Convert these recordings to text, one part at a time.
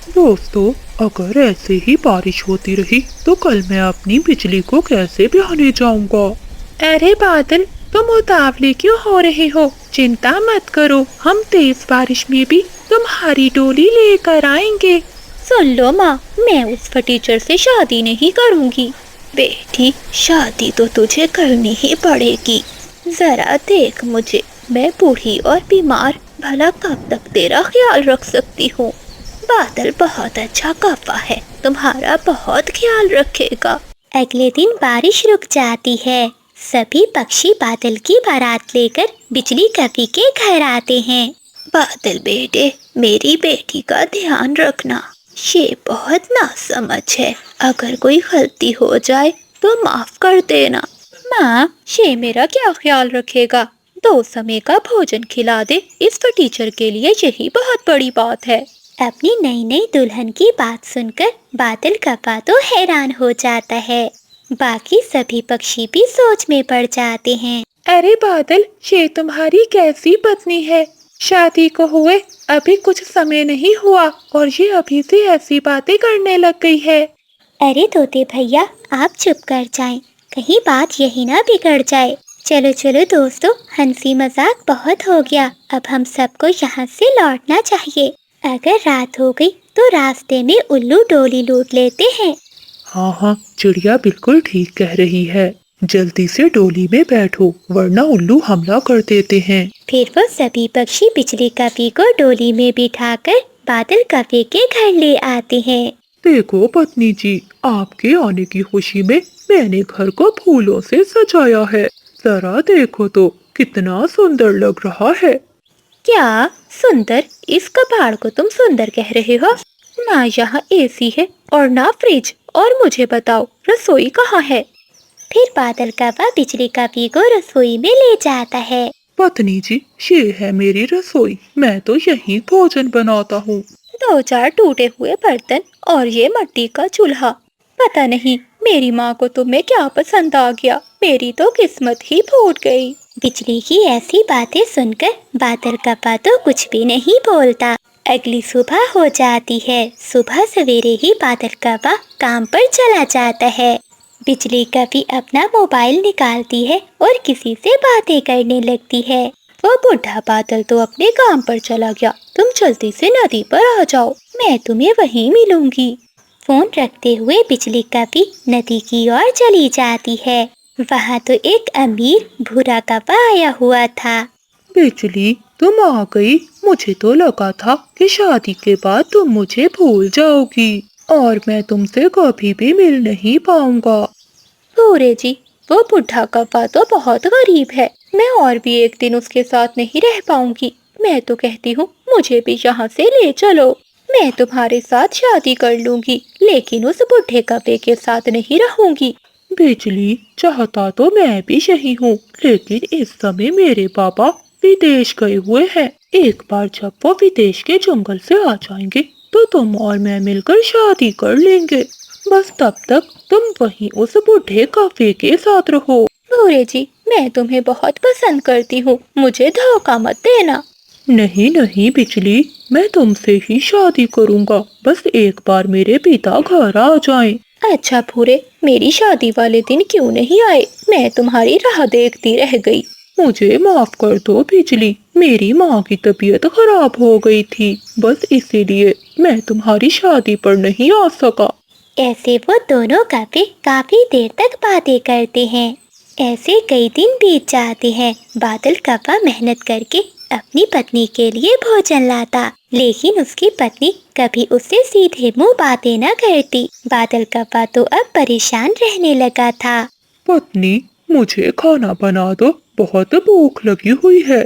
दोस्तों, अगर ऐसे ही बारिश होती रही तो कल मैं अपनी बिजली को कैसे बहाने जाऊंगा। अरे बादल, तुम उतावले क्यों हो रहे हो? चिंता मत करो, हम तेज बारिश में भी तुम्हारी डोली लेकर आएंगे। सुन लो माँ, मैं उस फटीचर से शादी नहीं करूँगी। बेटी, शादी तो तुझे करनी ही पड़ेगी। जरा देख मुझे, मैं बूढ़ी और बीमार, भला कब तक तेरा ख्याल रख सकती हूँ। बादल बहुत अच्छा कौवा है, तुम्हारा बहुत ख्याल रखेगा। अगले दिन बारिश रुक जाती है। सभी पक्षी बादल की बारात लेकर बिजली कवि के घर आते हैं। बादल बेटे, मेरी बेटी का ध्यान रखना। ये बहुत नासमझ है, अगर कोई गलती हो जाए तो माफ कर देना। माँ, ये मेरा क्या ख्याल रखेगा? 2 समय का भोजन खिला दे, इस टीचर के लिए यही बहुत बड़ी बात है। अपनी नई नई दुल्हन की बात सुनकर बादल कौवा तो हैरान हो जाता है। बाकी सभी पक्षी भी सोच में पड़ जाते हैं। अरे बादल, ये तुम्हारी कैसी पत्नी है? शादी को हुए अभी कुछ समय नहीं हुआ और ये अभी से ऐसी बातें करने लग गई है। अरे तोते भैया, आप चुप कर जाएं, कहीं बात यही ना बिगड़ जाए। चलो चलो दोस्तों, हंसी मजाक बहुत हो गया, अब हम सबको यहाँ से लौटना चाहिए। अगर रात हो गई तो रास्ते में उल्लू डोली लूट लेते हैं। हाँ हाँ, चिड़िया बिल्कुल ठीक कह रही है। जल्दी से डोली में बैठो वरना उल्लू हमला कर देते हैं। फिर वो सभी पक्षी बिजली कवि को डोली में बिठाकर बादल कवि के घर ले आते हैं। देखो पत्नी जी, आपके आने की खुशी में मैंने घर को फूलों से सजाया है। जरा देखो तो कितना सुंदर लग रहा है। क्या सुंदर? इस कबाड़ को तुम सुंदर कह रहे हो? ना यहाँ एसी है और ना फ्रिज, और मुझे बताओ रसोई कहाँ है? फिर बादल कौवा बिजली कवि को रसोई में ले जाता है। पत्नी जी, ये है मेरी रसोई, मैं तो यहीं भोजन बनाता हूँ। 2-4 टूटे हुए बर्तन और ये मिट्टी का चूल्हा। पता नहीं मेरी माँ को तुम्हें क्या पसंद आ गया, मेरी तो किस्मत ही फूट गई। बिजली की ऐसी बातें सुनकर बादल कौवा तो कुछ भी नहीं बोलता। अगली सुबह हो जाती है। सुबह सवेरे ही बादल कौवा काम पर चला जाता है। बिजली कवि अपना मोबाइल निकालती है और किसी से बातें करने लगती है। वो बूढ़ा बादल तो अपने काम पर चला गया, तुम जल्दी से नदी पर आ जाओ, मैं तुम्हें वहीं मिलूंगी। फोन रखते हुए बिजली कवि नदी की ओर चली जाती है। वहाँ तो एक अमीर भूरा कौवा आया हुआ था। बिजली, तुम आ गई। मुझे तो लगा था कि शादी के बाद तुम मुझे भूल जाओगी और मैं तुमसे कभी भी मिल नहीं पाऊंगा। भूरे जी, वो बूढ़ा कौवा तो बहुत गरीब है, मैं और भी एक दिन उसके साथ नहीं रह पाऊंगी। मैं तो कहती हूँ मुझे भी यहाँ से ले चलो, मैं तुम्हारे साथ शादी कर लूंगी, लेकिन उस बूढ़े कौवे के साथ नहीं रहूंगी। बिजली, चाहता तो मैं भी यही हूँ, लेकिन इस समय मेरे पापा विदेश गए हुए हैं। एक बार जब वो विदेश के जंगल से आ जाएंगे तो तुम और मैं मिलकर शादी कर लेंगे। बस तब तक तुम वहीं उस बूढ़े कौवे के साथ रहो। भूरे जी, मैं तुम्हें बहुत पसंद करती हूँ, मुझे धोखा मत देना। नहीं नहीं बिजली, मैं तुमसे ही शादी करूँगा, बस एक बार मेरे पिता घर आ जाएं। अच्छा भूरे, मेरी शादी वाले दिन क्यों नहीं आए? मैं तुम्हारी राह देखती रह गई। मुझे माफ कर दो बिजली, मेरी माँ की तबीयत खराब हो गई थी, बस इसीलिए मैं तुम्हारी शादी पर नहीं आ सका। ऐसे वो दोनों कौवे काफी देर तक बातें करते हैं। ऐसे कई दिन बीत जाते हैं। बादल कौवा मेहनत करके अपनी पत्नी के लिए भोजन लाता, लेकिन उसकी पत्नी कभी उससे सीधे मुंह बातें न करती। बादल कौवा तो अब परेशान रहने लगा था। पत्नी, मुझे खाना बना दो, बहुत भूख लगी हुई है।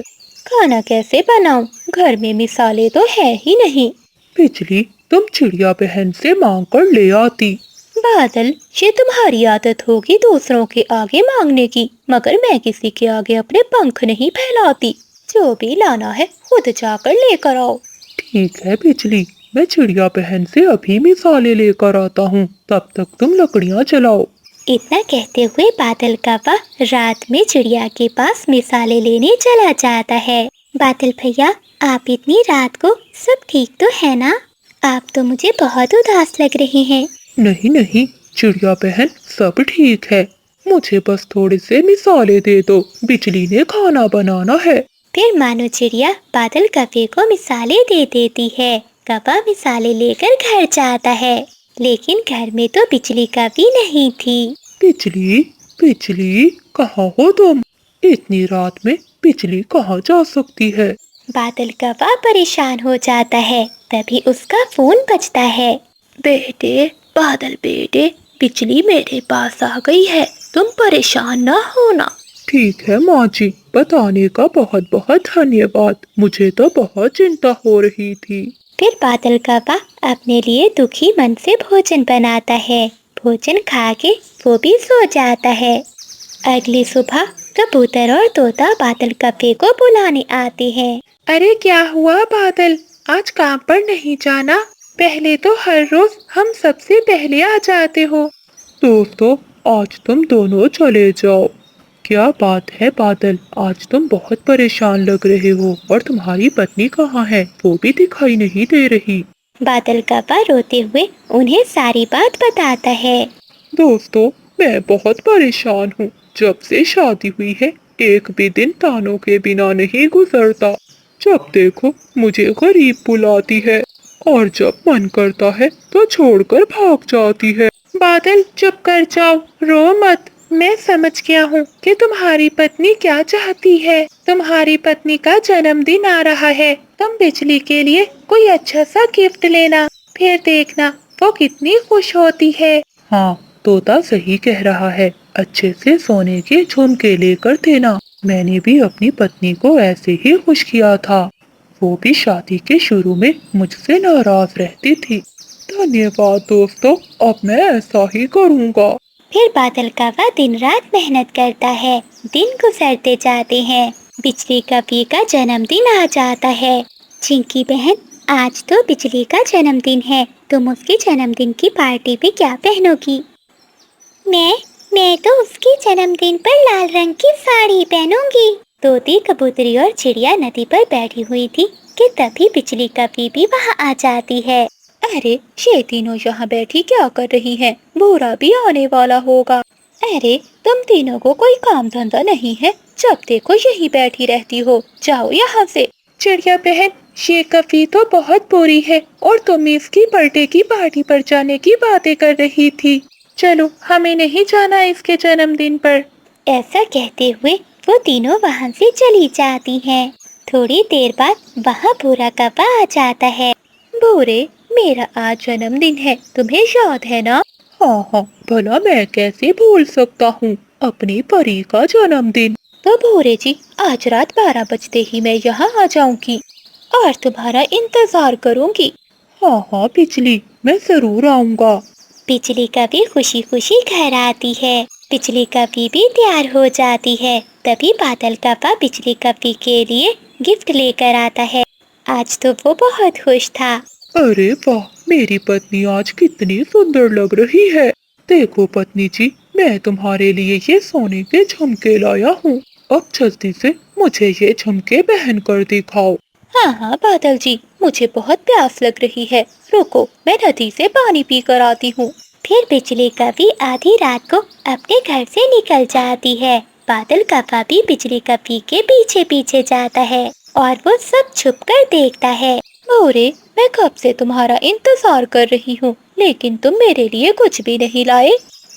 खाना कैसे बनाऊं? घर में मिसाले तो है ही नहीं। बिजली, तुम चिड़िया बहन से मांग कर ले आती। बादल, ये तुम्हारी आदत होगी दूसरों के आगे मांगने की, मगर मैं किसी के आगे अपने पंख नहीं फैलाती। जो भी लाना है खुद जाकर लेकर आओ। ठीक है बिजली, मैं चिड़िया बहन से अभी मिसाले लेकर आता हूँ, तब तक तुम लकड़ियाँ जलाओ। इतना कहते हुए बादल कौवा रात में चिड़िया के पास मिसाले लेने चला जाता है। बादल भैया, आप इतनी रात को सब ठीक तो है ना? आप तो मुझे बहुत उदास लग रहे हैं। नहीं नहीं चिड़िया बहन, सब ठीक है। मुझे बस थोड़े से मिसाले दे दो, बिजली ने खाना बनाना है। फिर मानो चिड़िया बादल कव्वे को मिसालें दे देती है। कव्वा मिसालें लेकर घर जाता है, लेकिन घर में तो बिजली कभी नहीं थी। बिजली, बिजली कहाँ हो तुम? इतनी रात में बिजली कहाँ जा सकती है? बादल कव्वा परेशान हो जाता है। तभी उसका फोन बजता है। बेटे, बादल बेटे, बिजली मेरे पास आ गई है, तुम परेशान ना होना। ठीक है माँ जी, बताने का बहुत बहुत धन्यवाद। मुझे तो बहुत चिंता हो रही थी। फिर बादल कव्वा अपने लिए दुखी मन से भोजन बनाता है। भोजन खा के वो भी सो जाता है। अगली सुबह कबूतर और तोता बादल कव्वे को बुलाने आते हैं। अरे क्या हुआ बादल, आज काम पर नहीं जाना? पहले तो हर रोज हम सबसे पहले आ जाते हो। दोस्तों, आज तुम दोनों चले जाओ। क्या बात है बादल, आज तुम बहुत परेशान लग रहे हो और तुम्हारी पत्नी कहाँ है? वो भी दिखाई नहीं दे रही। बादल कव्वा रोते हुए उन्हें सारी बात बताता है। दोस्तों, मैं बहुत परेशान हूँ। जब से शादी हुई है, एक भी दिन तानों के बिना नहीं गुजरता। जब देखो मुझे गरीब बुलाती है और जब मन करता है तो छोड़कर भाग जाती है। बादल चुप कर जाओ, रो मत। मैं समझ गया हूँ कि तुम्हारी पत्नी क्या चाहती है। तुम्हारी पत्नी का जन्मदिन आ रहा है, तुम बिजली के लिए कोई अच्छा सा गिफ्ट लेना, फिर देखना वो कितनी खुश होती है। हाँ, तोता सही कह रहा है। अच्छे से सोने के झुमके लेकर देना। मैंने भी अपनी पत्नी को ऐसे ही खुश किया था। वो भी शादी के शुरू में मुझसे नाराज रहती थी। धन्यवाद दोस्तों, अब मैं ऐसा ही करूँगा। फिर बादल कव्वा दिन रात मेहनत करता है। दिन गुजरते जाते हैं। बिजली कव्वे का जन्मदिन आ जाता है। चिंकी बहन, आज तो बिजली का जन्मदिन है, तुम उसके जन्मदिन की पार्टी में क्या पहनोगी? मैं तो उसके जन्मदिन पर लाल रंग की साड़ी पहनूंगी। तोती, कबूतरी और चिड़िया नदी पर बैठी हुई थी कि तभी बिजली कव्वे भी वहाँ आ जाती है। अरे, ये तीनों यहाँ बैठी क्या कर रही हैं? भूरा भी आने वाला होगा। अरे, तुम तीनों को कोई काम धंधा नहीं है, जब देखो यही बैठी रहती हो। जाओ यहाँ से। चिड़िया बहन, ये कव्वे तो बहुत बुरी है और तुम इसकी बर्थडे की पार्टी पर जाने की बातें कर रही थी। चलो, हमें नहीं जाना इसके जन्मदिन पर। ऐसा कहते हुए वो तीनों वहाँ से चली जाती हैं। थोड़ी देर बाद वहाँ भूरा कव्वा आ जाता है। भूरे, मेरा आज जन्मदिन है, तुम्हें याद है ना? हाँ हाँ, भला मैं कैसे भूल सकता हूँ अपनी परी का जन्मदिन। तो भूरे जी, आज रात 12 बजते ही मैं यहाँ आ जाऊंगी और तुम्हारा इंतजार करूंगी। हाँ हाँ बिजली, मैं जरूर आऊँगा। बिजली कव्वे खुशी खुशी घर आती है। बिजली कव्वे भी तैयार हो जाती है। तभी बादल कव्वा बिजली कव्वे के लिए गिफ्ट लेकर आता है। आज तो वो बहुत खुश था। अरे वाह, मेरी पत्नी आज कितनी सुंदर लग रही है। देखो पत्नी जी, मैं तुम्हारे लिए ये सोने के झुमके लाया हूँ। अब जल्दी से मुझे ये झुमके पहन कर दिखाओ। हाँ हाँ बादल जी, मुझे बहुत प्यास लग रही है। रुको, मैं नदी से पानी पी कर आती हूँ। फिर बिजली कव्वे आधी रात को अपने घर से निकल जाती है। बादल कव्वा भी बिजली कव्वे के पीछे पीछे जाता है और वो सब छुप कर देखता है। भूरे, मैं कब से तुम्हारा इंतजार कर रही हूँ, लेकिन तुम मेरे लिए कुछ भी नहीं लाए।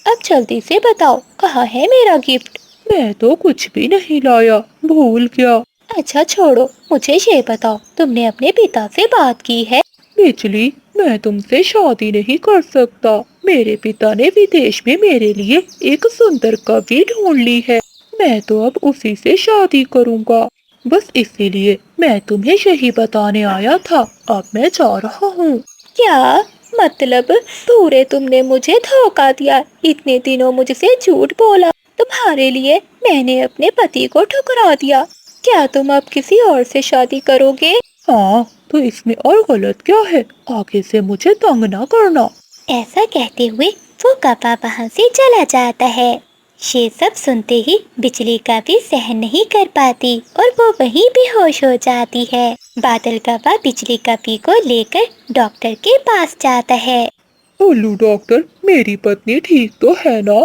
अब जल्दी से बताओ, कहाँ है मेरा गिफ्ट? मैं तो कुछ भी नहीं लाया, भूल गया। अच्छा छोड़ो, मुझे ये बताओ, तुमने अपने पिता से बात की है? बिजली, मैं तुमसे शादी नहीं कर सकता। मेरे पिता ने विदेश में मेरे लिए एक सुंदर कवि ढूंढ ली है। मैं तो अब उसी से शादी करूँगा। बस इसीलिए मैं तुम्हें यही बताने आया था। अब मैं जा रहा हूँ। क्या मतलब? पूरे तुमने मुझे धोखा दिया, इतने दिनों मुझसे झूठ बोला। तुम्हारे लिए मैंने अपने पति को ठुकरा दिया। क्या तुम अब किसी और से शादी करोगे? हाँ, तो इसमें और गलत क्या है? आगे से मुझे तंग ना करना। ऐसा कहते हुए वो कव्वा वहाँ से चला जाता है। ये सब सुनते ही बिजली कौवा सहन नहीं कर पाती और वो वहीं बेहोश हो जाती है। बादल कौवा बिजली कौवे को लेकर डॉक्टर के पास जाता है। उल्लू डॉक्टर, मेरी पत्नी ठीक तो है ना?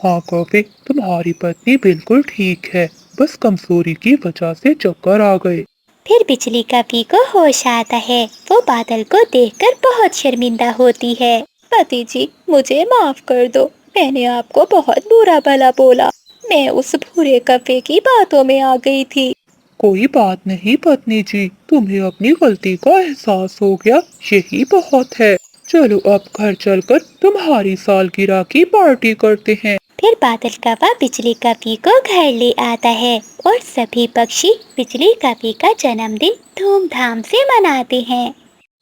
हाँ कौवे, तुम्हारी पत्नी बिल्कुल ठीक है, बस कमजोरी की वजह से चक्कर आ गए। फिर बिजली कौवे को होश आता है। वो बादल को देखकर बहुत शर्मिंदा होती है। पति जी, मुझे माफ कर दो, मैंने आपको बहुत बुरा भला बोला। मैं उस बुरे कौवे की बातों में आ गई थी। कोई बात नहीं पत्नी जी, तुम्हें अपनी गलती का एहसास हो गया, यही बहुत है। चलो अब घर चलकर तुम्हारी सालगिरह की पार्टी करते हैं। फिर बादल कौवा बिजली कौवे को घर ले आता है और सभी पक्षी बिजली कौवे का जन्मदिन धूमधाम से मनाते हैं।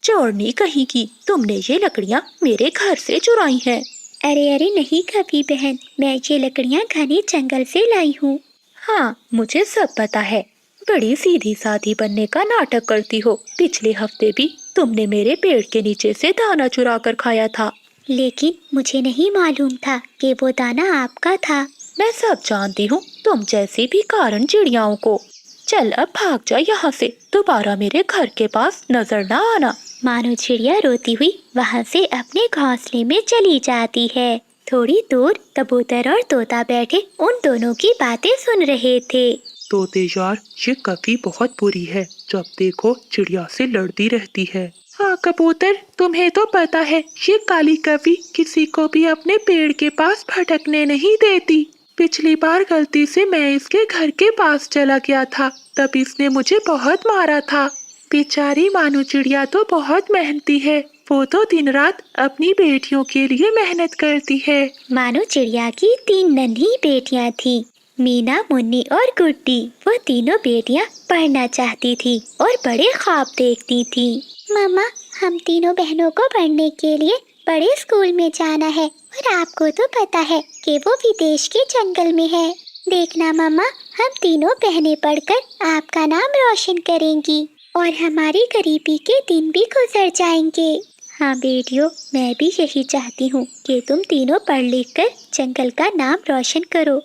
चोरनी कहीं की, तुमने ये लकड़ियाँ मेरे घर से चुराई हैं। अरे अरे नहीं कौवी बहन, मैं ये लकड़ियाँ घने जंगल से लाई हूँ। हाँ, मुझे सब पता है, बड़ी सीधी साधी बनने का नाटक करती हो। पिछले हफ्ते भी तुमने मेरे पेड़ के नीचे से दाना चुरा कर खाया था। लेकिन मुझे नहीं मालूम था कि वो दाना आपका था। मैं सब जानती हूँ, तुम जैसी भी कारण चिड़ियाओं को। चल अब भाग जा यहाँ से, दोबारा मेरे घर के पास नजर ना आना। मानो चिड़िया रोती हुई वहाँ से अपने घोंसले में चली जाती है। थोड़ी दूर कबूतर और तोता बैठे उन दोनों की बातें सुन रहे थे। तोते यार, ये कभी बहुत बुरी है, जब देखो चिड़िया से लड़ती रहती है। हाँ कबूतर, तुम्हें तो पता है ये काली कवि किसी को भी अपने पेड़ के पास भटकने नहीं देती। पिछली बार गलती से मैं इसके घर के पास चला गया था, तब इसने मुझे बहुत मारा था। बेचारी मानो चिड़िया तो बहुत मेहनती है, वो तो दिन रात अपनी बेटियों के लिए मेहनत करती है। मानो चिड़िया की 3 नन्ही बेटियां थी, मीना, मुन्नी और गुड्डी। वो तीनों बेटियां पढ़ना चाहती थी और बड़े ख्वाब देखती थी। मामा, हम तीनों बहनों को पढ़ने के लिए बड़े स्कूल में जाना है और आपको तो पता है कि वो विदेश के जंगल में है। देखना मामा, हम तीनों बहनें पढ़कर आपका नाम रोशन करेंगी और हमारी गरीबी के दिन भी गुजर जाएंगे। हाँ बेटियों, मैं भी यही चाहती हूँ कि तुम तीनों पढ़ लिख कर जंगल का नाम रोशन करो।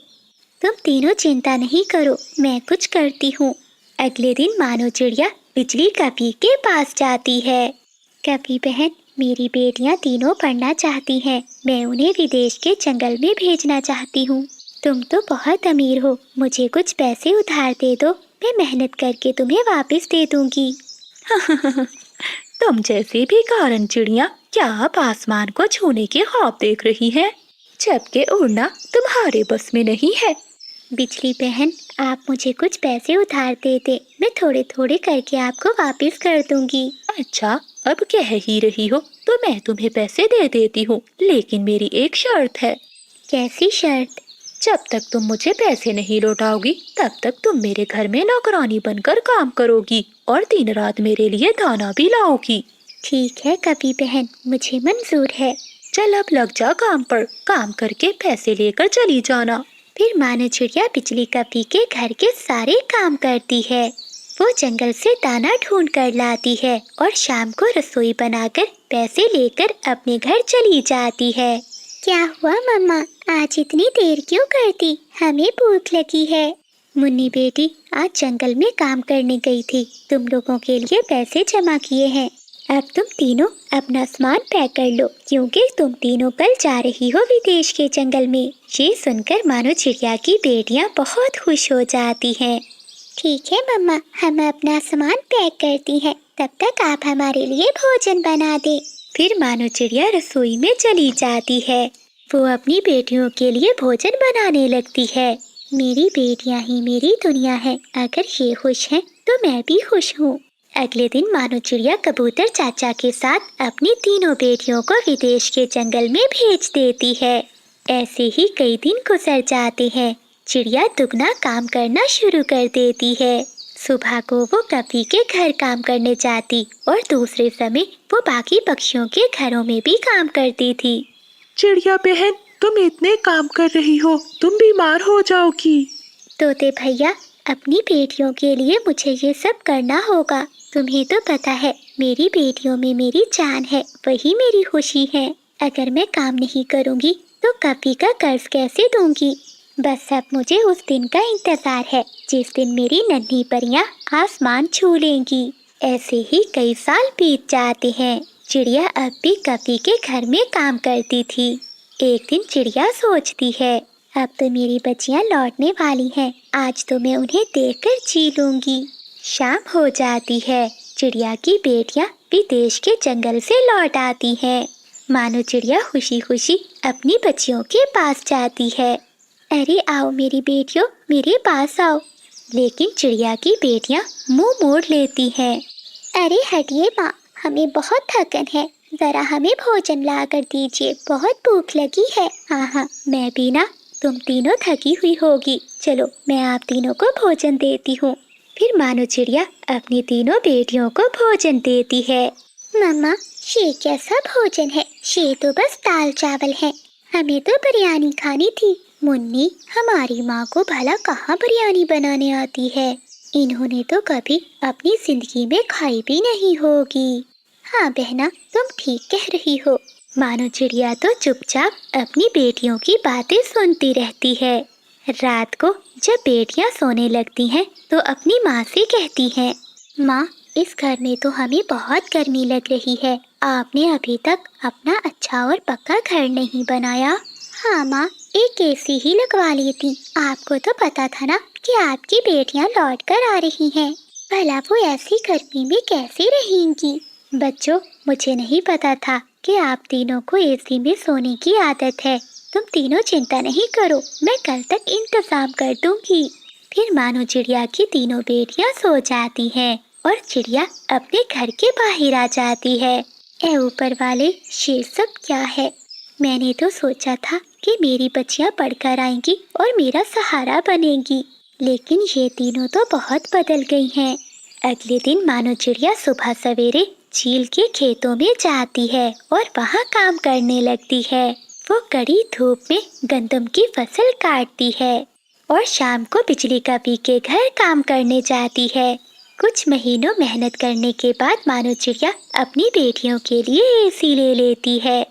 तुम तीनों चिंता नहीं करो, मैं कुछ करती हूँ। अगले दिन मानो चिड़िया बिजली कौवे के पास जाती है। कौवी बहन, मेरी बेटियां तीनों पढ़ना चाहती हैं, मैं उन्हें विदेश के जंगल में भेजना चाहती हूँ। तुम तो बहुत अमीर हो, मुझे कुछ पैसे उधार दे दो, मैं मेहनत करके तुम्हें वापस दे दूंगी। तुम जैसी भी कारण चिड़िया क्या अब आसमान को छूने के ख्वाब देख रही है, जबकि उड़ना तुम्हारे बस में नहीं है। बिजली बहन, आप मुझे कुछ पैसे उधार दे दे, मैं थोड़े थोड़े करके आपको वापस कर दूंगी। अच्छा, अब कह ही रही हो तो मैं तुम्हें पैसे दे देती हूँ, लेकिन मेरी एक शर्त है। कैसी शर्त? जब तक तुम मुझे पैसे नहीं लौटाओगी तब तक तुम मेरे घर में नौकरानी बनकर काम करोगी और दिन रात मेरे लिए दाना भी लाओगी। ठीक है कौवी बहन, मुझे मंजूर है। चल अब लग जा काम पर, काम करके पैसे लेकर चली जाना। फिर मानो चिड़िया बिजली कौवे के घर के सारे काम करती है। वो जंगल से दाना ढूंढ कर लाती है और शाम को रसोई बनाकर पैसे लेकर अपने घर चली जाती है। क्या हुआ मम्मा, आज इतनी देर क्यों करती? हमें भूख लगी है। मुन्नी बेटी, आज जंगल में काम करने गई थी, तुम लोगों के लिए पैसे जमा किए हैं। अब तुम तीनों अपना सामान पैक कर लो, क्योंकि तुम तीनों कल जा रही हो विदेश के जंगल में। ये सुनकर मानो चिड़िया की बेटियां बहुत खुश हो जाती हैं। ठीक है मम्मा, हम अपना सामान पैक करती हैं, तब तक आप हमारे लिए भोजन बना दें। फिर मानो चिड़िया रसोई में चली जाती है। वो अपनी बेटियों के लिए भोजन बनाने लगती है। मेरी बेटियां ही मेरी दुनिया है, अगर ये खुश हैं तो मैं भी खुश हूँ। अगले दिन मानो चिड़िया कबूतर चाचा के साथ अपनी तीनों बेटियों को विदेश के जंगल में भेज देती है। ऐसे ही कई दिन गुजर जाते हैं। चिड़िया दुगना काम करना शुरू कर देती है। सुबह को वो कौवे के घर काम करने जाती और दूसरे समय वो बाकी पक्षियों के घरों में भी काम करती थी। चिड़िया बहन, तुम इतने काम कर रही हो, तुम बीमार हो जाओगी। तोते भैया, अपनी बेटियों के लिए मुझे ये सब करना होगा। तुम्हें तो पता है मेरी बेटियों में मेरी जान है, वही मेरी खुशी है। अगर मैं काम नहीं करूँगी तो कौवे का कर्ज कैसे दूंगी? बस अब मुझे उस दिन का इंतजार है जिस दिन मेरी नन्ही परियां आसमान छू लेंगी। ऐसे ही कई साल बीत जाते हैं। चिड़िया अब भी कपी के घर में काम करती थी। एक दिन चिड़िया सोचती है, अब तो मेरी बच्चियां लौटने वाली हैं, आज तो मैं उन्हें देखकर जी लूंगी। शाम हो जाती है। चिड़िया की बेटियां विदेश के जंगल से लौट आती हैं। मानो चिड़िया खुशी खुशी अपनी बच्चियों के पास जाती है। अरे आओ मेरी बेटियों, मेरे पास आओ। लेकिन चिड़िया की बेटियां मुंह मोड़ लेती हैं। अरे हटिए माँ, हमें बहुत थकन है, जरा हमें भोजन ला कर दीजिए, बहुत भूख लगी है। हाँ, मैं भी ना, तुम तीनों थकी हुई होगी, चलो मैं आप तीनों को भोजन देती हूँ। फिर मानो चिड़िया अपनी तीनों बेटियों को भोजन देती है। मम्मा, ये कैसा भोजन है? ये तो बस दाल चावल है, हमें तो बिरयानी खानी थी। मुन्नी, हमारी माँ को भला कहाँ बिरयानी बनाने आती है? इन्होंने तो कभी अपनी जिंदगी में खाई भी नहीं होगी। हाँ बहना, तुम ठीक कह रही हो। मानो चिड़िया तो चुपचाप अपनी बेटियों की बातें सुनती रहती है। रात को जब बेटियां सोने लगती हैं तो अपनी माँ से कहती हैं, माँ, इस घर में तो हमें बहुत गर्मी लग रही है, आपने अभी तक अपना अच्छा और पक्का घर नहीं बनाया। हाँ माँ, एक एसी ही लगवा ली थी, आपको तो पता था ना कि आपकी बेटियां लौट कर आ रही हैं, भला वो ऐसी गर्मी में कैसे रहेंगी। बच्चों, मुझे नहीं पता था कि आप तीनों को एसी में सोने की आदत है। तुम तीनों चिंता नहीं करो, मैं कल तक इंतजाम कर दूंगी। फिर मानो चिड़िया की तीनों बेटियां सो जाती हैं और चिड़िया अपने घर के बाहर आ जाती है। ए ऊपर वाले, ये सब क्या है? मैंने तो सोचा था कि मेरी बच्चियां पढ़कर आएंगी और मेरा सहारा बनेंगी, लेकिन ये तीनों तो बहुत बदल गई हैं। अगले दिन मानो चिड़िया सुबह सवेरे झील के खेतों में जाती है और वहाँ काम करने लगती है। वो कड़ी धूप में गंदम की फसल काटती है और शाम को बिजली कपी के घर काम करने जाती है। कुछ महीनों मेहनत करने के बाद मानो चिड़िया अपनी बेटियों के लिए एसी ले लेती है।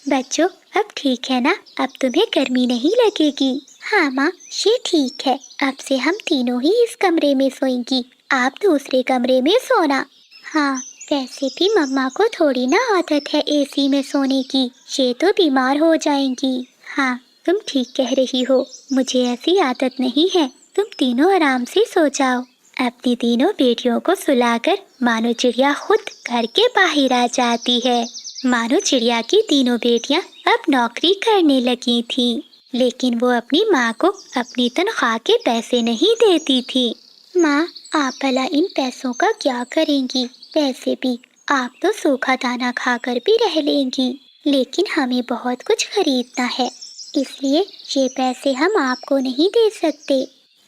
बच्चों, अब ठीक है ना? अब तुम्हें गर्मी नहीं लगेगी। हाँ माँ, ये ठीक है, अब से हम तीनों ही इस कमरे में सोएंगी, आप दूसरे कमरे में सोना। हाँ, वैसे भी मम्मा को थोड़ी ना आदत है एसी में सोने की, ये तो बीमार हो जाएंगी। हाँ, तुम ठीक कह रही हो, मुझे ऐसी आदत नहीं है, तुम तीनों आराम से सो जाओ। अपनी तीनों बेटियों को सुलाकर मानो चिड़िया खुद घर के बाहर आ जाती है। मानो चिड़िया की तीनों बेटियां अब नौकरी करने लगी थी, लेकिन वो अपनी माँ को अपनी तनख्वाह के पैसे नहीं देती थी। माँ, आप भला इन पैसों का क्या करेंगी? वैसे भी आप तो सूखा दाना खाकर भी रह लेंगी, लेकिन हमें बहुत कुछ खरीदना है, इसलिए ये पैसे हम आपको नहीं दे सकते।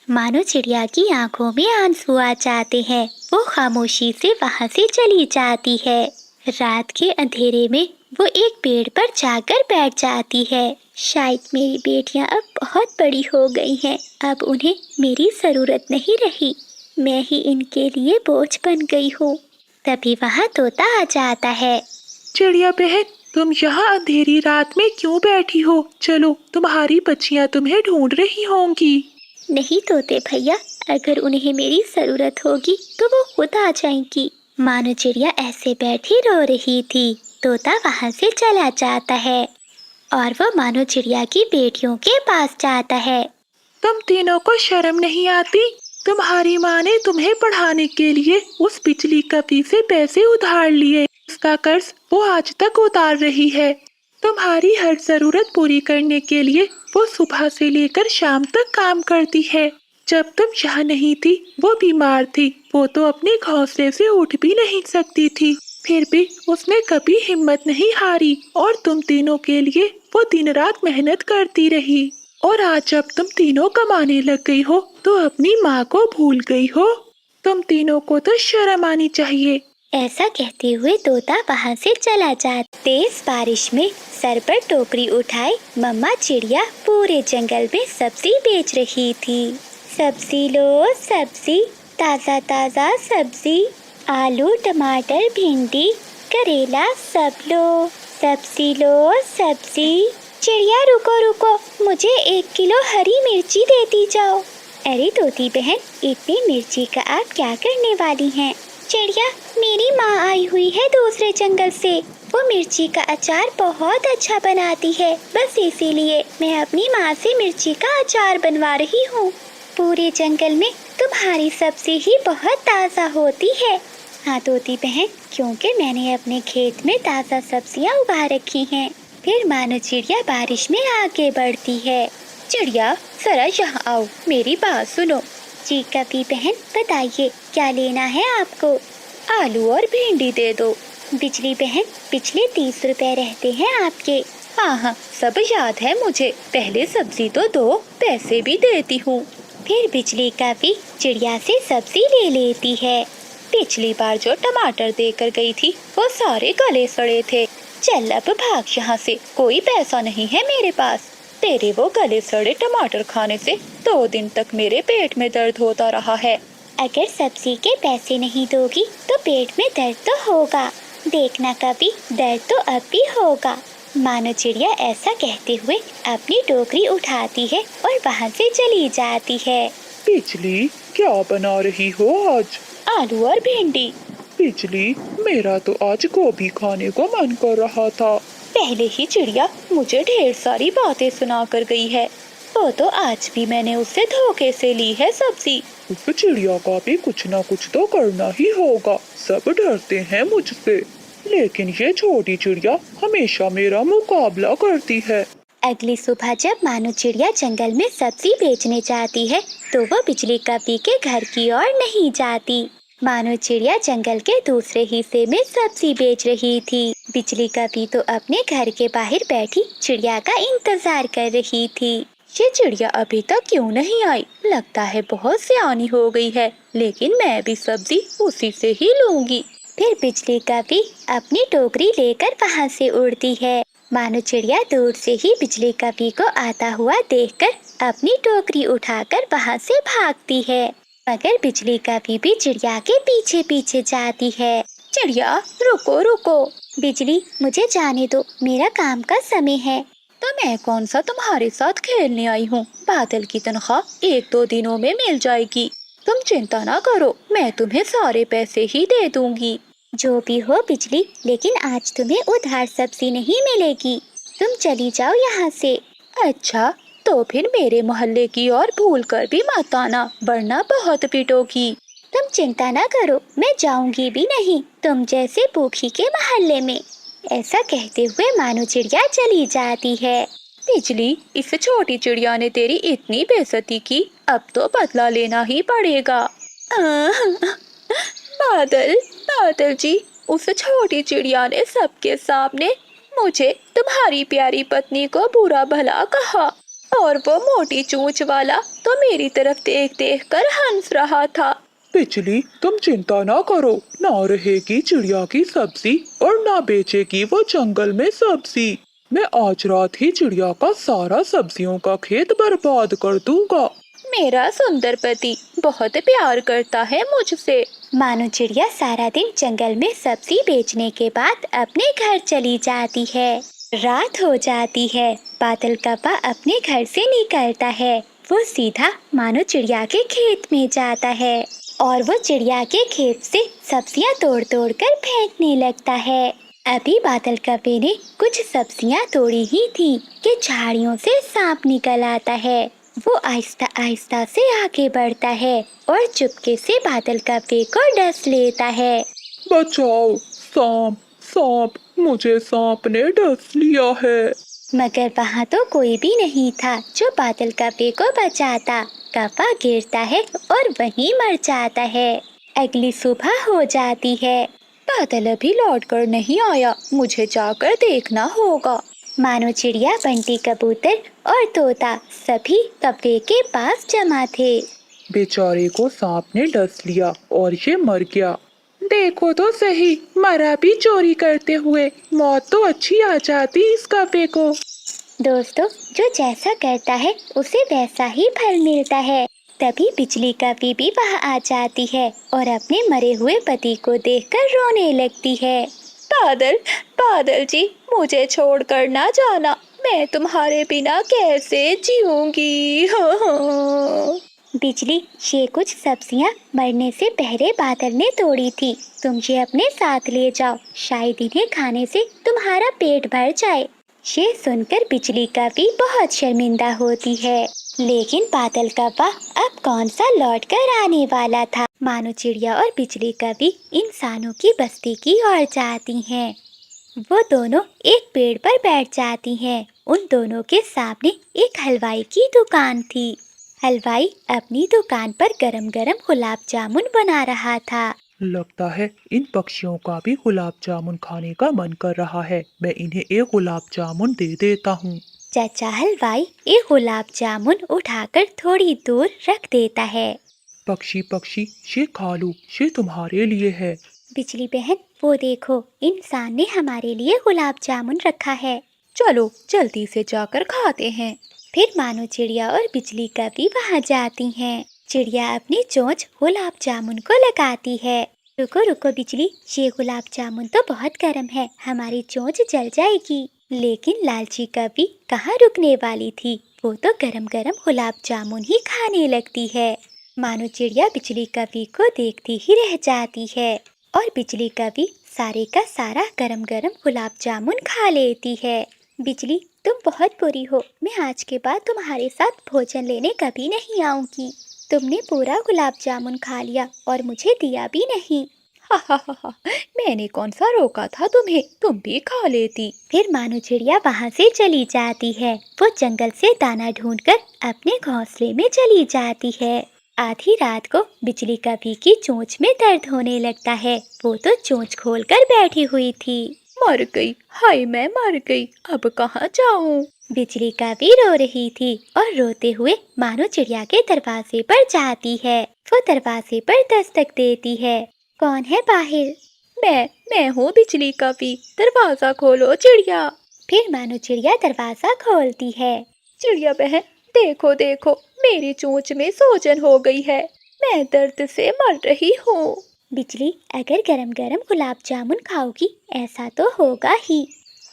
मानो चिड़िया की आंखों में आंसू आ जाते हैं। वो खामोशी से वहाँ से चली जाती है। रात के अंधेरे में वो एक पेड़ पर जाकर बैठ जाती है। शायद मेरी बेटियां अब बहुत बड़ी हो गई हैं, अब उन्हें मेरी जरूरत नहीं रही, मैं ही इनके लिए बोझ बन गई हूँ। तभी वहाँ तोता आ जाता है। चिड़िया बहन, तुम यहाँ अंधेरी रात में क्यों बैठी हो? चलो, तुम्हारी बच्चियाँ तुम्हें ढूंढ रही होंगी। नहीं तोते भैया, अगर उन्हें मेरी जरूरत होगी तो वो खुद आ जाएंगी। मानो चिड़िया ऐसे बैठी रो रही थी। तोता वहाँ से चला जाता है और वो मानो चिड़िया की बेटियों के पास जाता है। तुम तीनों को शर्म नहीं आती? तुम्हारी माँ ने तुम्हें पढ़ाने के लिए उस बिजली कपी से पैसे उधार लिए, उसका कर्ज वो आज तक उतार रही है। तुम्हारी हर जरूरत पूरी करने के लिए वो सुबह से लेकर शाम तक काम करती है। जब तुम यहाँ नहीं थी वो बीमार थी, वो तो अपने घोंसले से उठ भी नहीं सकती थी, फिर भी उसने कभी हिम्मत नहीं हारी और तुम तीनों के लिए वो दिन रात मेहनत करती रही। और आज जब तुम तीनों कमाने लग गई हो तो अपनी माँ को भूल गई हो। तुम तीनों को तो शर्म आनी चाहिए। ऐसा कहते हुए तोता वहाँ से चला जाता। तेज बारिश में सर पर टोकरी उठाए मम्मा चिड़िया पूरे जंगल में सब्जी बेच रही थी। सब्जी लो सब्जी, ताज़ा ताज़ा सब्जी, आलू टमाटर भिंडी करेला सब लो। सब्जी लो सब्जी, चिड़िया रुको रुको, मुझे 1 किलो हरी मिर्ची देती जाओ। अरे तोती बहन, इतनी मिर्ची का आप क्या करने वाली हैं? चिड़िया, मेरी माँ आई हुई है दूसरे जंगल से। वो मिर्ची का अचार बहुत अच्छा बनाती है, बस इसीलिए मैं अपनी माँ से मिर्ची का अचार बनवा रही हूँ। पूरे जंगल में तुम्हारी सब्जी ही बहुत ताज़ा होती है। हाँ तोती बहन, क्योंकि मैंने अपने खेत में ताज़ा सब्जियाँ उगा रखी हैं। फिर मानो चिड़िया बारिश में आगे बढ़ती है। चिड़िया, जरा यहाँ आओ, मेरी बात सुनो। जी कपी बहन, बताइए क्या लेना है आपको? आलू और भिंडी दे दो। बिजली बहन, पिछले 30 रुपए रहते हैं आपके। हाँ हाँ, सब याद है मुझे, पहले सब्जी तो दो, पैसे भी देती हूँ। फिर बिजली कपी चिड़िया से सब्जी ले लेती है। पिछली बार जो टमाटर देकर गई थी वो सारे गले सड़े थे। चल अब भाग यहाँ से, कोई पैसा नहीं है मेरे पास। तेरे वो गले सड़े टमाटर खाने से 2 दिन तक मेरे पेट में दर्द होता रहा है। अगर सब्जी के पैसे नहीं दोगी तो पेट में दर्द तो होगा। देखना कभी, दर्द तो अब भी होगा। मानो चिड़िया ऐसा कहते हुए अपनी टोकरी उठाती है और वहाँ से चली जाती है। बिजली, क्या बना रही हो आज? आलू और भिंडी। बिजली, मेरा तो आज गोभी खाने को मन कर रहा था। पहले ही चिड़िया मुझे ढेर सारी बातें सुना कर गई है, वो तो आज भी मैंने उससे धोखे से ली है सब्जी। उस चिड़िया का भी कुछ ना कुछ तो करना ही होगा, सब डरते हैं मुझसे। लेकिन ये छोटी चिड़िया हमेशा मेरा मुकाबला करती है। अगली सुबह जब मानो चिड़िया जंगल में सब्जी बेचने जाती है तो वो बिजली कपी के घर की ओर नहीं जाती। मानो चिड़िया जंगल के दूसरे हिस्से में सब्जी बेच रही थी। बिजली कपी तो अपने घर के बाहर बैठी चिड़िया का इंतजार कर रही थी। ये चिड़िया अभी तक क्यों नहीं आई? लगता है बहुत सियानी हो गई है, लेकिन मैं भी सब्जी उसी से ही लूंगी। फिर बिजली कपी अपनी टोकरी लेकर वहाँ से उड़ती है। मानो चिड़िया दूर से ही बिजली कपी को आता हुआ देखकर अपनी टोकरी उठाकर वहाँ से भागती है, मगर बिजली कपी भी चिड़िया के पीछे पीछे जाती है। चिड़िया रुको रुको। बिजली, मुझे जाने दो, मेरा काम का समय है। तो मैं कौन सा तुम्हारे साथ खेलने आई हूँ? बादल की तनख्वाह 1-2 दिनों में मिल जाएगी, तुम चिंता ना करो, मैं तुम्हें सारे पैसे ही दे दूंगी। जो भी हो बिजली, लेकिन आज तुम्हें उधार सब्जी नहीं मिलेगी, तुम चली जाओ यहाँ से। अच्छा, तो फिर मेरे मोहल्ले की ओर भूल कर भी मत आना, वरना बहुत पिटोगी। तुम चिंता ना करो, मैं जाऊंगी भी नहीं तुम जैसे भूखी के मोहल्ले में। ऐसा कहते हुए मानो चिड़िया चली जाती है। बिजली, इस छोटी चिड़िया ने तेरी इतनी बेइज्जती की, अब तो बदला लेना ही पड़ेगा। बादल, बादल जी, उस छोटी चिड़िया ने सबके सामने मुझे तुम्हारी प्यारी पत्नी को बुरा भला कहा, और वो मोटी चोंच वाला तो मेरी तरफ देख देख कर हंस रहा था। बिजली, तुम चिंता ना करो, ना रहेगी चिड़िया की सब्जी और ना बेचेगी वो जंगल में सब्जी। मैं आज रात ही चिड़िया का सारा सब्जियों का खेत बर्बाद कर दूंगा। मेरा सुंदर पति बहुत प्यार करता है मुझसे। मानो चिड़िया सारा दिन जंगल में सब्जी बेचने के बाद अपने घर चली जाती है। रात हो जाती है, बादल कप्पा अपने घर से निकलता है। वो सीधा मानो चिड़िया के खेत में जाता है और वो चिड़िया के खेत से सब्जियां तोड़ तोड़ कर फेंकने लगता है। अभी बादल कप्पे ने कुछ सब्जियां तोड़ी ही थी कि झाड़ियों से सांप निकल आता है। वो आहिस्ता आहिस्ता से आगे बढ़ता है और चुपके से बादल कप्पे को डस लेता है। बचाओ, सांप, सांप, मुझे सांप ने डस लिया है। मगर वहाँ तो कोई भी नहीं था जो बादल कप्पे को बचाता। कप्पा गिरता है और वहीं मर जाता है। अगली सुबह हो जाती है। बादल अभी लौट कर नहीं आया, मुझे जाकर देखना होगा। मानो चिड़िया, बंटी कबूतर और तोता सभी कप्पे के पास जमा थे। बेचारे को सांप ने डस लिया और ये मर गया। देखो तो सही, मरा भी चोरी करते हुए, मौत तो अच्छी आ जाती इस कप्पे को। दोस्तों, जो जैसा करता है उसे वैसा ही फल मिलता है। तभी बिजली कप्पी भी वहाँ आ जाती है और अपने मरे हुए पति को देखकर रोने लगती है। बादल, बादल जी, मुझे छोड़कर ना जाना, मैं तुम्हारे बिना कैसे जीऊंगी। हाँ। बिजली, ये कुछ सब्जियां मरने से पहले बादल ने तोड़ी थी। तुम ये अपने साथ ले जाओ, शायद इन्हें खाने से तुम्हारा पेट भर जाए। ये सुनकर बिजली का भी बहुत शर्मिंदा होती है। लेकिन बादल का वाह अब कौन सा लौट कर आने वाला था। मानो चिड़िया और बिजली का भी इंसानों की बस्ती की ओर जाती हैं। वो दोनों एक पेड़ पर बैठ जाती हैं। उन दोनों के सामने एक हलवाई की दुकान थी। हलवाई अपनी दुकान पर गरम गरम गुलाब जामुन बना रहा था। लगता है इन पक्षियों का भी गुलाब जामुन खाने का मन कर रहा है। मैं इन्हें एक गुलाब जामुन दे देता हूँ। चाचा हलवाई एक गुलाब जामुन उठाकर थोड़ी दूर रख देता है। पक्षी पक्षी, ये खा लो, ये तुम्हारे लिए है। बिजली बहन, वो देखो, इंसान ने हमारे लिए गुलाब जामुन रखा है। चलो जल्दी से जाकर खाते हैं। फिर मानो चिड़िया और बिजली कभी वहाँ जाती हैं। चिड़िया अपनी चोंच गुलाब जामुन को लगाती है। रुको रुको बिजली, ये गुलाब जामुन तो बहुत गर्म है, हमारी चोंच जल जाएगी। लेकिन लालची कभी कहाँ रुकने वाली थी, वो तो गरम गरम गुलाब जामुन ही खाने लगती है। मानो चिड़िया बिजली कभी को देखती ही रह जाती है और बिजली कभी सारे का सारा गरम गरम गुलाब जामुन खा लेती है। बिजली, तुम बहुत बुरी हो, मैं आज के बाद तुम्हारे साथ भोजन लेने कभी नहीं आऊंगी। तुमने पूरा गुलाब जामुन खा लिया और मुझे दिया भी नहीं। हा हा हा हा, मैंने कौन सा रोका था तुम्हें, तुम भी खा लेती। फिर मानो चिड़िया वहाँ से चली जाती है। वो जंगल से दाना ढूंढकर अपने घोंसले में चली जाती है। आधी रात को बिजली कभी की चोंच में दर्द होने लगता है। वो तो चोंच खोलकर बैठी हुई थी। मर गई, हाय मैं मर गई, अब कहाँ जाऊँ। बिजली कभी रो रही थी और रोते हुए मानो चिड़िया के दरवाजे पर जाती है। वो दरवाजे पर दस्तक देती है। कौन है बाहर? मैं हूँ बिजली कभी, दरवाजा खोलो चिड़िया। फिर मानो चिड़िया दरवाजा खोलती है। चिड़िया बहन, देखो देखो, मेरी चोंच में सूजन हो गई है, मैं दर्द से मर रही हूँ। बिजली, अगर गरम गरम गुलाब जामुन खाओगी ऐसा तो होगा ही।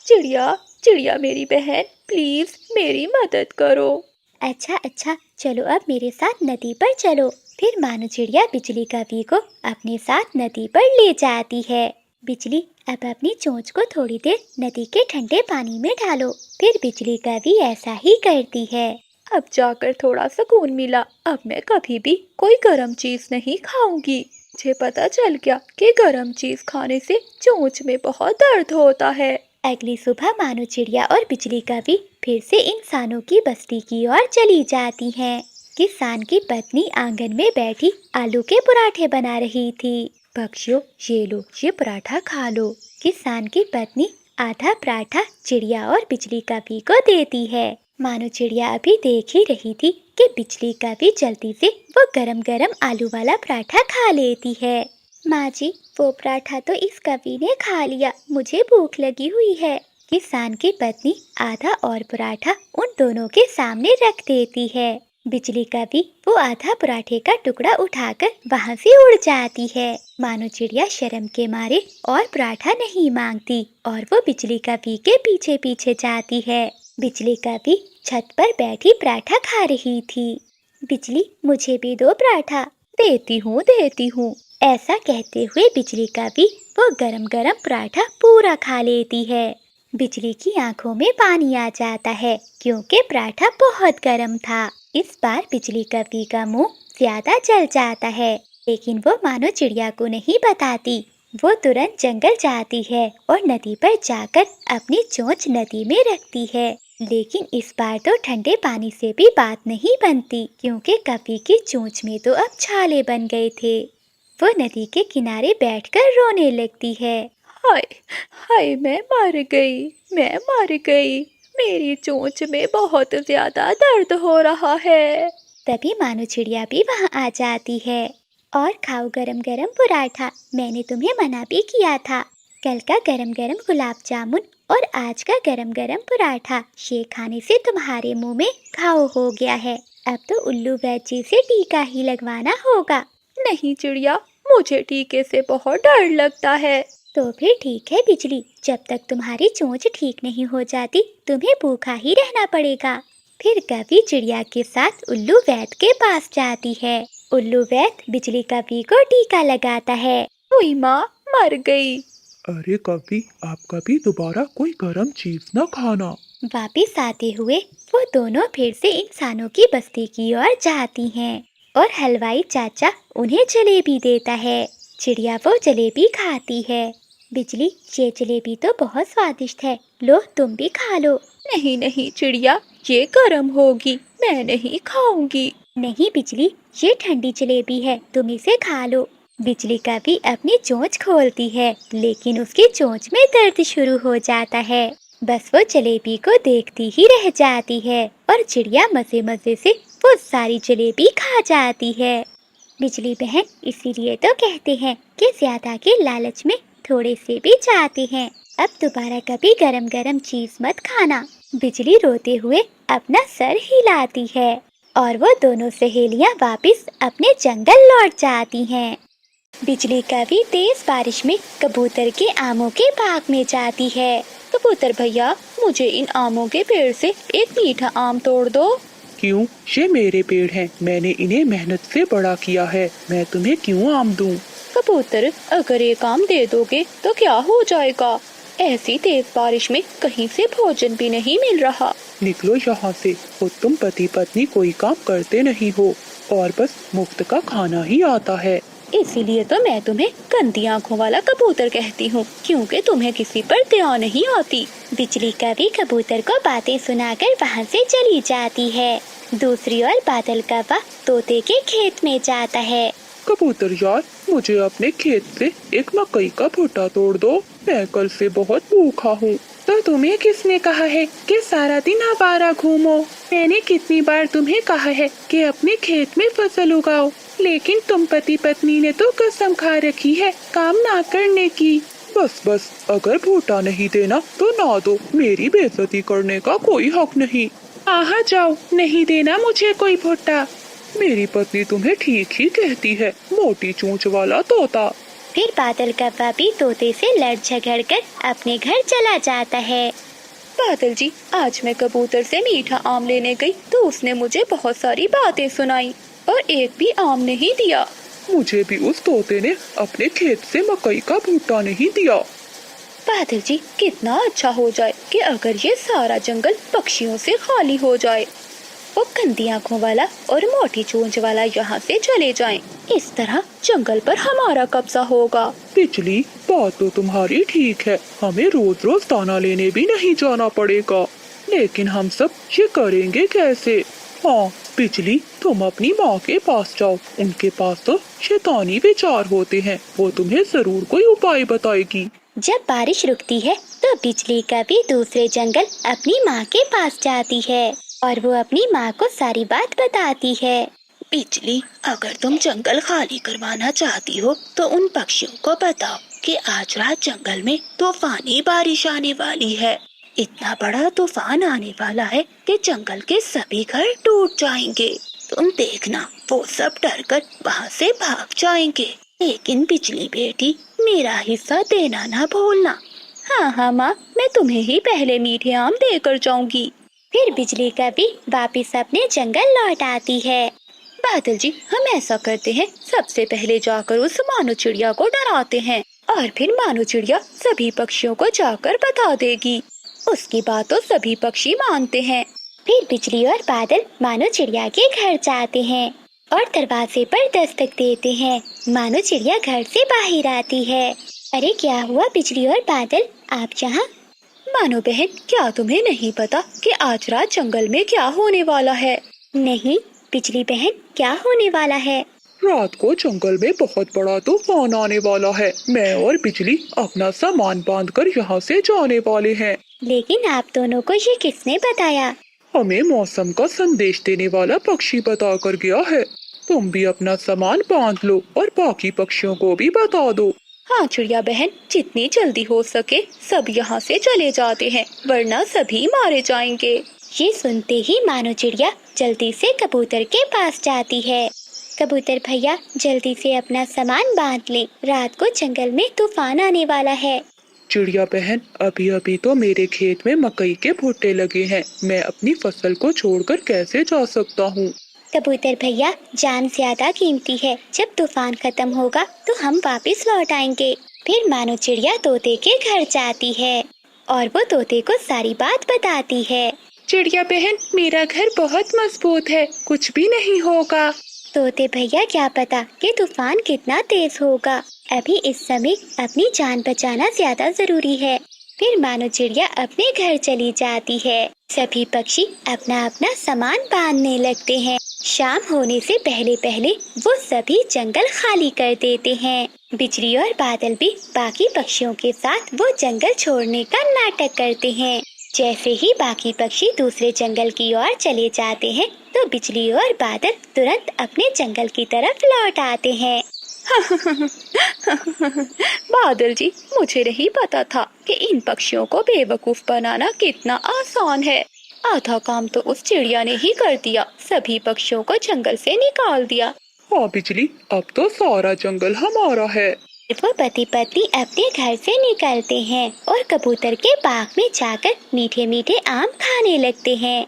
चिड़िया चिड़िया मेरी बहन, प्लीज मेरी मदद करो। अच्छा अच्छा, चलो अब मेरे साथ नदी पर चलो। फिर मानो चिड़िया बिजली कभी को अपने साथ नदी पर ले जाती है। बिजली, अब अपनी चोंच को थोड़ी देर नदी के ठंडे पानी में डालो। फिर बिजली कभी ऐसा ही करती है। अब जाकर थोड़ा सुकून मिला, अब मैं कभी भी कोई गरम चीज नहीं खाऊंगी। मुझे पता चल गया कि गरम चीज खाने से चोंच में बहुत दर्द होता है। अगली सुबह मानो चिड़िया और बिजली कभी फिर से इंसानों की बस्ती की ओर चली जाती हैं। किसान की पत्नी आंगन में बैठी आलू के पराठे बना रही थी। पक्षियों, ये लो, ये पराठा खा लो। किसान की पत्नी आधा पराठा चिड़िया और बिजली कभी को देती है। मानो चिड़िया अभी देख ही रही थी कि बिजली कभी जल्दी से वो गरम गरम आलू वाला पराठा खा लेती है। माँ जी, वो पराठा तो इस कवि ने खा लिया, मुझे भूख लगी हुई है। किसान की पत्नी आधा और पराठा उन दोनों के सामने रख देती है। बिजली कवि वो आधा पराठे का टुकड़ा उठाकर वहाँ से उड़ जाती है। मानो चिड़िया शर्म के मारे और पराठा नहीं मांगती और वो बिजली कवि के पीछे पीछे जाती है। बिजली कवि छत पर बैठी पराठा खा रही थी। बिजली, मुझे भी दो पराठा। देती हूँ। ऐसा कहते हुए बिजली कवि वो गरम गरम पराठा पूरा खा लेती है। बिजली की आंखों में पानी आ जाता है क्योंकि पराठा बहुत गर्म था। इस बार बिजली कवि का मुंह ज्यादा जल जाता है, लेकिन वो मानो चिड़िया को नहीं बताती। वो तुरंत जंगल जाती है और नदी पर जाकर अपनी चोंच नदी में रखती है। लेकिन इस बार तो ठंडे पानी से भी बात नहीं बनती क्योंकि कवि की चोंच में तो अब छाले बन गए थे। वो नदी के किनारे बैठकर रोने लगती है। हाय हाय, मैं मर गई, मेरी चोंच में बहुत ज्यादा दर्द हो रहा है। तभी मानो चिड़िया भी वहाँ आ जाती है। और खाओ गरम गरम पराठा, मैंने तुम्हें मना भी किया था। कल का गरम गरम गुलाब जामुन और आज का गरम गरम पराठा, ये खाने से तुम्हारे मुंह में घाव हो गया है। अब तो उल्लू वैद्य से टीका ही लगवाना होगा। नहीं चिड़िया, मुझे टीके से बहुत डर लगता है। तो फिर ठीक है बिजली, जब तक तुम्हारी चोंच ठीक नहीं हो जाती तुम्हें भूखा ही रहना पड़ेगा। फिर कवि चिड़िया के साथ उल्लू वैद के पास जाती है। उल्लू वैद बिजली कवि को टीका लगाता है। हुई माँ, मर गई। अरे कवि, आप कभी दोबारा कोई गर्म चीज न खाना। वापिस आते हुए वो दोनों फिर से इंसानों की बस्ती की ओर जाती हैं और हलवाई चाचा उन्हें जलेबी देता है। चिड़िया वो जलेबी खाती है। बिजली, ये जलेबी तो बहुत स्वादिष्ट है, लो तुम भी खा लो। नहीं नहीं चिड़िया, ये गर्म होगी, मैं नहीं खाऊंगी। नहीं बिजली, ये ठंडी जलेबी है, तुम इसे खा लो। बिजली का भी अपनी चोंच खोलती है, लेकिन उसकी चोंच में दर्द शुरू हो जाता है। बस वो जलेबी को देखती ही रह जाती है और चिड़िया मजे मजे से वो सारी जलेबी खा जाती है। बिजली बहन, इसीलिए तो कहते हैं कि ज्यादा के लालच में थोड़े से भी जाते हैं। अब दोबारा कभी गरम गरम चीज मत खाना। बिजली रोते हुए अपना सर हिलाती है और वो दोनों सहेलियां वापस अपने जंगल लौट जाती हैं। बिजली कभी तेज बारिश में कबूतर के आमों के बाग में जाती है। कबूतर भैया, मुझे इन आमों के पेड़ से एक मीठा आम तोड़ दो। क्यों? ये मेरे पेड़ हैं, मैंने इन्हें मेहनत से बड़ा किया है, मैं तुम्हें क्यों आम दूं? कबूतर, अगर एक आम दे दोगे तो क्या हो जाएगा? ऐसी तेज बारिश में कहीं से भोजन भी नहीं मिल रहा। निकलो यहाँ से, खुद तुम पति पत्नी कोई काम करते नहीं हो और बस मुफ्त का खाना ही आता है। इसीलिए तो मैं तुम्हें गंदी आँखों वाला कबूतर कहती हूँ, क्योंकि तुम्हें किसी पर दया नहीं आती। बिजली कभी कबूतर को बातें सुनाकर वहाँ से चली जाती है। दूसरी ओर बादल कौवा तोते के खेत में जाता है। कबूतर यार, मुझे अपने खेत से एक मकई का भुट्टा तोड़ दो, मैं कल से बहुत भूखा हूँ। तो तुम्हें किसने कहा है कि सारा दिन आवारा घूमो? मैंने कितनी बार तुम्हें कहा है कि अपने खेत में फसल उगाओ, लेकिन तुम पति पत्नी ने तो कसम खा रखी है काम ना करने की। बस बस, अगर भुट्टा नहीं देना तो ना दो, मेरी बेइज्जती करने का कोई हक नहीं। आहा जाओ, नहीं देना मुझे कोई भुट्टा। मेरी पत्नी तुम्हें ठीक ही कहती है, मोटी चोंच वाला तोता। फिर बादल कौवा भी तोते से लड़ झगड़ कर अपने घर चला जाता है। बादल जी, आज मैं कबूतर से मीठा आम लेने गई तो उसने मुझे बहुत सारी बातें सुनाई और एक भी आम नहीं दिया। मुझे भी उस तोते ने अपने खेत से मकई का भुट्टा नहीं दिया। बादल जी, कितना अच्छा हो जाए कि अगर ये सारा जंगल पक्षियों से खाली हो जाए, वो गंदी आँखों वाला और मोटी चोंच वाला यहाँ से चले जाएं। इस तरह जंगल पर हमारा कब्जा होगा। बिजली, बात तो तुम्हारी ठीक है, हमें रोज रोज दाना लेने भी नहीं जाना पड़ेगा, लेकिन हम सब ये करेंगे कैसे? हाँ बिजली, तुम अपनी माँ के पास जाओ, उनके पास तो शैतानी विचार होते हैं, वो तुम्हें जरूर कोई उपाय बताएगी। जब बारिश रुकती है तो बिजली कभी दूसरे जंगल अपनी माँ के पास जाती है और वो अपनी माँ को सारी बात बताती है। बिजली, अगर तुम जंगल खाली करवाना चाहती हो तो उन पक्षियों को बताओ कि आज रात जंगल में तूफानी बारिश आने वाली है। इतना बड़ा तूफान आने वाला है कि जंगल के सभी घर टूट जाएंगे। तुम देखना, वो सब डरकर वहाँ से भाग जाएंगे। लेकिन बिजली बेटी, मेरा हिस्सा देना ना भूलना। हाँ हाँ माँ, मैं तुम्हें ही पहले मीठे आम देकर जाऊंगी। फिर बिजली कभी वापिस अपने जंगल लौट आती है। बादल जी, हम ऐसा करते हैं, सबसे पहले जाकर उस मानो चिड़िया को डराते हैं और फिर मानो चिड़िया सभी पक्षियों को जाकर बता देगी। उसकी बात तो सभी पक्षी मानते हैं। फिर बिजली और बादल मानो चिड़िया के घर जाते हैं और दरवाजे पर दस्तक देते हैं। मानो चिड़िया घर से बाहर आती है। अरे क्या हुआ बिजली और बादल, आप यहाँ? मानो बहन, क्या तुम्हें नहीं पता कि आज रात जंगल में क्या होने वाला है? नहीं बिजली बहन, क्या होने वाला है? रात को जंगल में बहुत बड़ा तूफान आने वाला है। मैं और बिजली अपना सामान बांधकर यहाँ से जाने वाले हैं। लेकिन आप दोनों को ये किसने बताया? हमें मौसम का संदेश देने वाला पक्षी बता कर गया है। तुम भी अपना सामान बांध लो और बाकी पक्षियों को भी बता दो। हाँ चिड़िया बहन, जितनी जल्दी हो सके सब यहाँ से चले जाते हैं, वरना सभी मारे जाएंगे। ये सुनते ही मानो चिड़िया जल्दी से कबूतर के पास जाती है। कबूतर भैया जल्दी से अपना सामान बांध ले, रात को जंगल में तूफान आने वाला है। चिड़िया बहन, अभी अभी तो मेरे खेत में मकई के भुट्टे लगे हैं, मैं अपनी फसल को छोड़कर कैसे जा सकता हूँ। कबूतर भैया जान ज्यादा कीमती है, जब तूफान खत्म होगा तो हम वापस लौट आएंगे। फिर मानो चिड़िया तोते के घर जाती है और वो तोते को सारी बात बताती है। चिड़िया बहन, मेरा घर बहुत मजबूत है, कुछ भी नहीं होगा। तोते भैया क्या पता कि तूफान कितना तेज होगा, अभी इस समय अपनी जान बचाना ज्यादा जरूरी है। फिर मानो चिड़िया अपने घर चली जाती है। सभी पक्षी अपना अपना सामान बांधने लगते हैं। शाम होने से पहले पहले वो सभी जंगल खाली कर देते हैं। बिजली और बादल भी बाकी पक्षियों के साथ वो जंगल छोड़ने का नाटक करते हैं। जैसे ही बाकी पक्षी दूसरे जंगल की ओर चले जाते हैं तो बिजली और बादल तुरंत अपने जंगल की तरफ लौट आते हैं। बादल जी, मुझे नहीं पता था कि इन पक्षियों को बेवकूफ बनाना कितना आसान है। आधा काम तो उस चिड़िया ने ही कर दिया, सभी पक्षियों को जंगल से निकाल दिया। हाँ बिजली, अब तो सारा जंगल हमारा है। वो पति पत्नी अपने घर से निकलते हैं और कबूतर के बाग में जाकर मीठे मीठे आम खाने लगते हैं।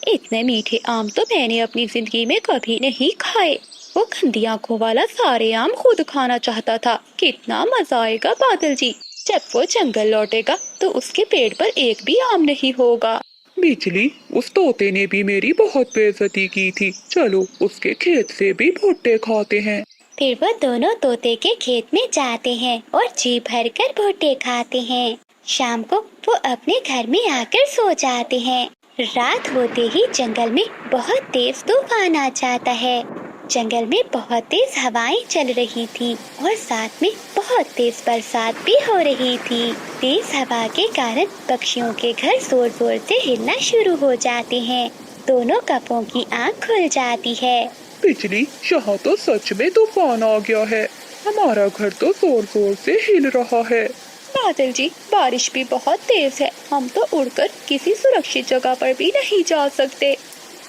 इतने मीठे आम तो मैंने अपनी जिंदगी में कभी नहीं खाए। वो गंदी आंखों वाला सारे आम खुद खाना चाहता था। कितना मजा आएगा बादल जी, जब वो जंगल लौटेगा तो उसके पेड़ पर एक भी आम नहीं होगा। बिजली, उस तोते ने भी मेरी बहुत बेइज्जती की थी, चलो उसके खेत से भी भुट्टे खाते हैं। फिर वो दोनों तोते के खेत में जाते हैं और जी भर कर भुट्टे खाते हैं। शाम को वो अपने घर में आकर सो जाते हैं। रात होते ही जंगल में बहुत तेज तूफान आ जाता है। जंगल में बहुत तेज हवाएं चल रही थी और साथ में बहुत तेज बरसात भी हो रही थी। तेज हवा के कारण पक्षियों के घर जोर जोर से हिलना शुरू हो जाते हैं। दोनों कपों की आँख खुल जाती है। बिजली, यहाँ तो सच में तूफान आ गया है, हमारा घर तो जोर जोर से हिल रहा है। बादल जी, बारिश भी बहुत तेज है, हम तो उड़कर किसी सुरक्षित जगह पर भी नहीं जा सकते।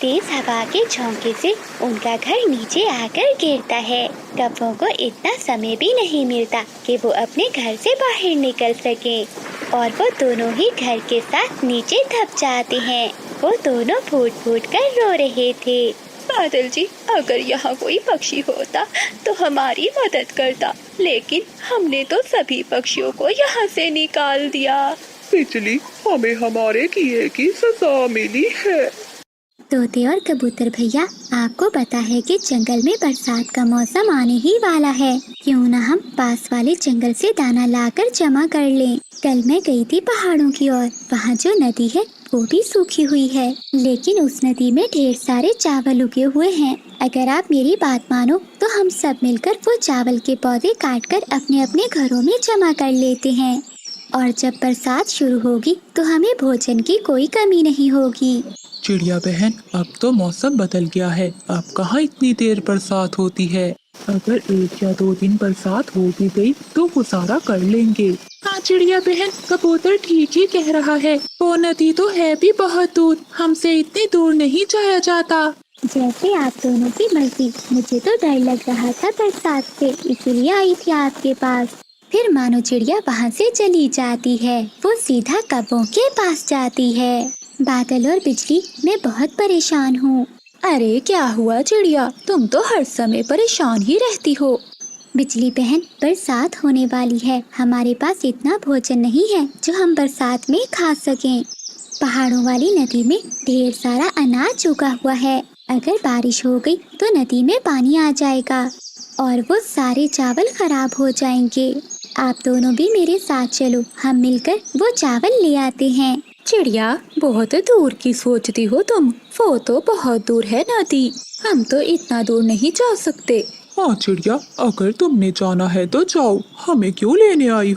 तेज हवा के झोंके से उनका घर नीचे आकर गिरता है। कपों को इतना समय भी नहीं मिलता कि वो अपने घर से बाहर निकल सके और वो दोनों ही घर के साथ नीचे दब जाते हैं। वो दोनों फूट फूट कर रो रहे थे। बादल जी, अगर यहाँ कोई पक्षी होता तो हमारी मदद करता, लेकिन हमने तो सभी पक्षियों को यहाँ से निकाल दिया। बिजली, हमें हमारे किए की सजा मिली है। तोते और कबूतर भैया, आपको पता है कि जंगल में बरसात का मौसम आने ही वाला है। क्यों ना हम पास वाले जंगल से दाना लाकर जमा कर लें। कल मैं गई थी पहाड़ों की ओर, वहाँ जो नदी है वो भी सूखी हुई है, लेकिन उस नदी में ढेर सारे चावल उगे हुए हैं। अगर आप मेरी बात मानो तो हम सब मिलकर वो चावल के पौधे काटकर अपने अपने घरों में जमा कर लेते हैं और जब बरसात शुरू होगी तो हमें भोजन की कोई कमी नहीं होगी। चिड़िया बहन, अब तो मौसम बदल गया है, अब कहाँ इतनी देर बरसात होती है। अगर 1 या 2 दिन बरसात हो भी गई तो गुजारा कर लेंगे। हाँ चिड़िया बहन, कबूतर ठीक ही कह रहा है, वो नदी तो है भी बहुत दूर, हमसे इतनी दूर नहीं जाया जाता। जैसे आप दोनों की मर्जी, मुझे तो डर लग रहा था बरसात से, इसीलिए आई थी आपके पास। फिर मानो चिड़िया वहाँ से चली जाती है। वो सीधा कबों के पास जाती है। बादल और बिजली, मैं बहुत परेशान हूँ। अरे क्या हुआ चिड़िया, तुम तो हर समय परेशान ही रहती हो। बिजली बहन, बरसात होने वाली है, हमारे पास इतना भोजन नहीं है जो हम बरसात में खा सकें। पहाड़ों वाली नदी में ढेर सारा अनाज उगा हुआ है, अगर बारिश हो गई तो नदी में पानी आ जाएगा और वो सारे चावल खराब हो जाएंगे। आप दोनों भी मेरे साथ चलो, हम मिलकर वो चावल ले आते हैं। चिड़िया, बहुत दूर की सोचती हो तुम, वो तो बहुत दूर है नदी, हम तो इतना दूर नहीं जा सकते। हाँ चिड़िया, अगर तुमने जाना है तो जाओ, हमें क्यों लेने आई